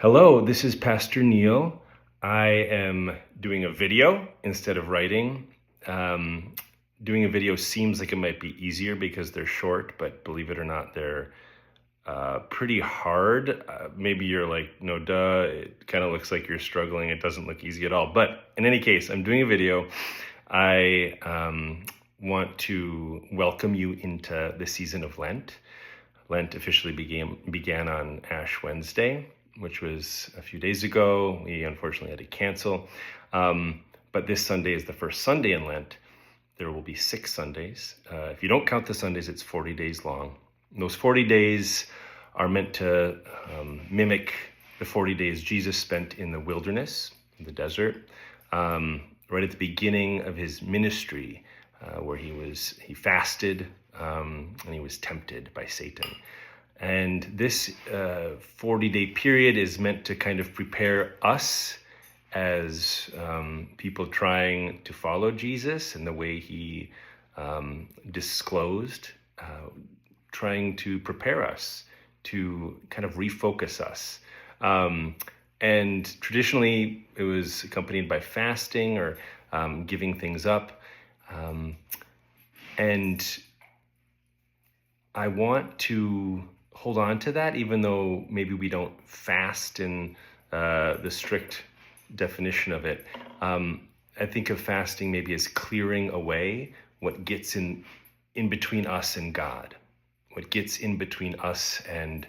Hello, this is Pastor Neil. I am doing a video instead of writing. Doing a video seems like it might be easier because they're short, but believe it or not, they're pretty hard. Maybe you're like, no, duh, it kind of looks like you're struggling. It doesn't look easy at all. But in any case, I'm doing a video. I want to welcome you into the season of Lent. Lent officially began on Ash Wednesday, which was a few days ago. We unfortunately had to cancel. But this Sunday is the first Sunday in Lent. There will be 6 Sundays. If you don't count the Sundays, it's 40 days long. And those 40 days are meant to mimic the 40 days Jesus spent in the wilderness, in the desert, right at the beginning of his ministry, where he fasted and he was tempted by Satan. And this 40-day period is meant to kind of prepare us as people trying to follow Jesus and the way he disclosed, trying to prepare us to kind of refocus us. And traditionally, it was accompanied by fasting or giving things up. And I want to hold on to that, even though maybe we don't fast in the strict definition of it. I think of fasting maybe as clearing away what gets in between us and God, what gets in between us and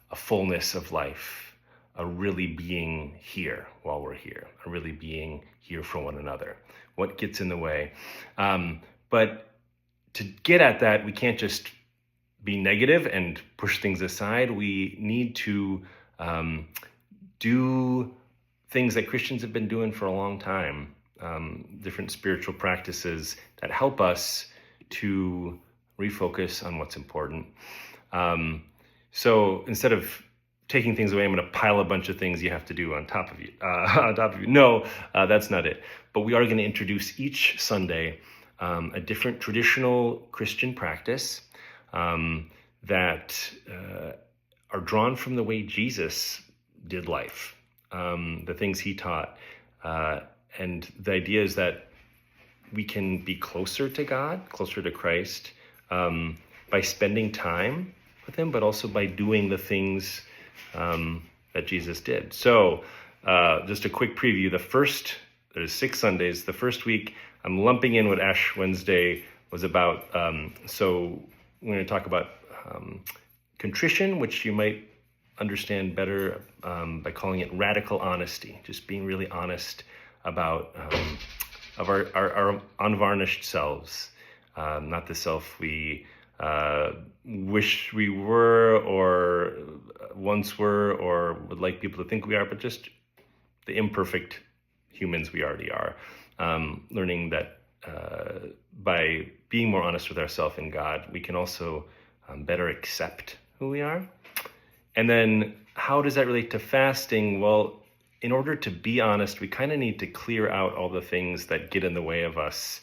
a fullness of life, a really being here while we're here, a really being here for one another. What gets in the way? But to get at that, we can't just be negative and push things aside. We need to do things that Christians have been doing for a long time, different spiritual practices that help us to refocus on what's important. So instead of taking things away, I'm going to pile a bunch of things you have to do on top of you. No, that's not it. But we are going to introduce each Sunday a different traditional Christian practice that are drawn from the way Jesus did life, the things he taught. And the idea is that we can be closer to God, closer to Christ, by spending time with him, but also by doing the things that Jesus did. So just a quick preview. There's 6 Sundays. The first week, I'm lumping in what Ash Wednesday was about. So we're going to talk about contrition, which you might understand better by calling it radical honesty, just being really honest about of our unvarnished selves, not the self we wish we were or once were or would like people to think we are, but just the imperfect humans we already are. Learning that by being more honest with ourselves and God, we can also better accept who we are. And then how does that relate to fasting? Well, in order to be honest, we kind of need to clear out all the things that get in the way of us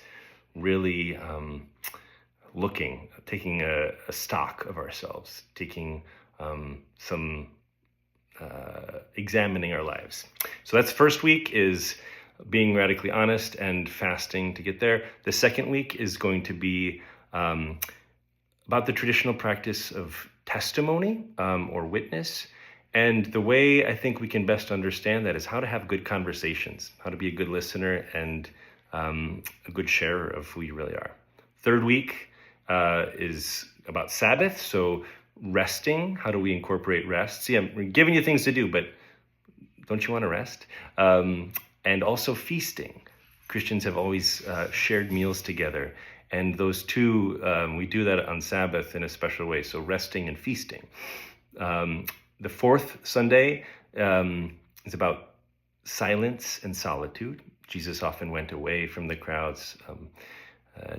really taking a stock of ourselves, taking examining our lives. So that's first week is being radically honest and fasting to get there. The second week is going to be about the traditional practice of testimony or witness. And the way I think we can best understand that is how to have good conversations, how to be a good listener and a good sharer of who you really are. Third week is about Sabbath, so resting. How do we incorporate rest? See, I'm giving you things to do, but don't you want to rest? And also feasting. Christians have always shared meals together. And those two, we do that on Sabbath in a special way. So resting and feasting. The fourth Sunday is about silence and solitude. Jesus often went away from the crowds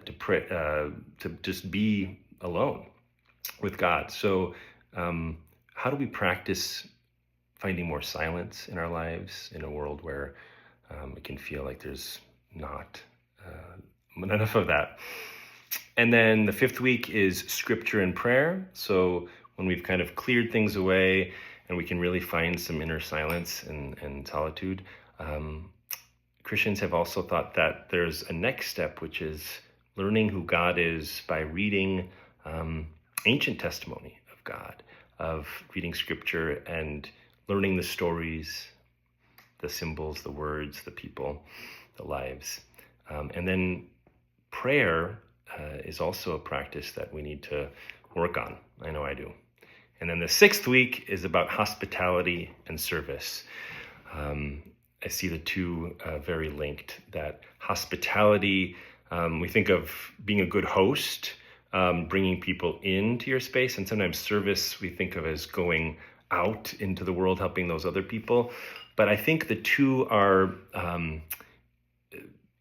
to pray, to just be alone with God. So how do we practice finding more silence in our lives in a world where it can feel like there's not enough of that? And then the fifth week is scripture and prayer. So when we've kind of cleared things away and we can really find some inner silence and solitude. Christians have also thought that there's a next step, which is learning who God is by reading ancient testimony of God, of reading scripture and learning the stories, the symbols, the words, the people, the lives. And then prayer is also a practice that we need to work on. I know I do. And then the 6th week is about hospitality and service. I see the two very linked, that hospitality, we think of being a good host, bringing people into your space, and sometimes service we think of as going out into the world, helping those other people. But I think the two are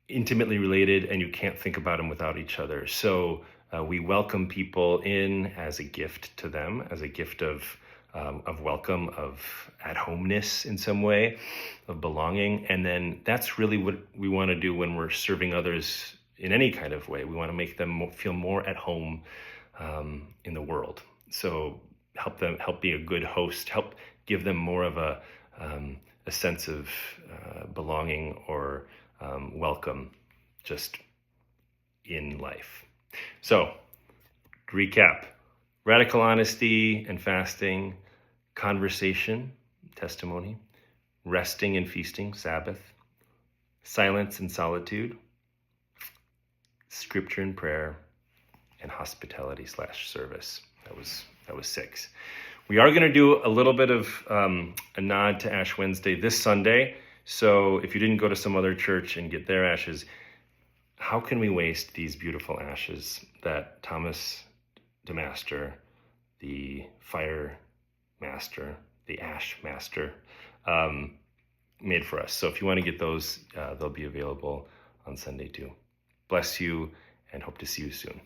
intimately related, and you can't think about them without each other. So we welcome people in as a gift to them, as a gift of welcome, of at-homeness in some way, of belonging. And then that's really what we want to do when we're serving others in any kind of way. We want to make them feel more at home in the world. So help be a good host, help give them more of a sense of belonging or welcome just in life. So, to recap: radical honesty and fasting, conversation, testimony, resting and feasting, Sabbath, silence and solitude, scripture and prayer, and hospitality/service. That was 6. We are going to do a little bit of a nod to Ash Wednesday this Sunday. So if you didn't go to some other church and get their ashes, how can we waste these beautiful ashes that Thomas de Master, the fire master, the ash master, made for us? So if you want to get those, they'll be available on Sunday too. Bless you, and hope to see you soon.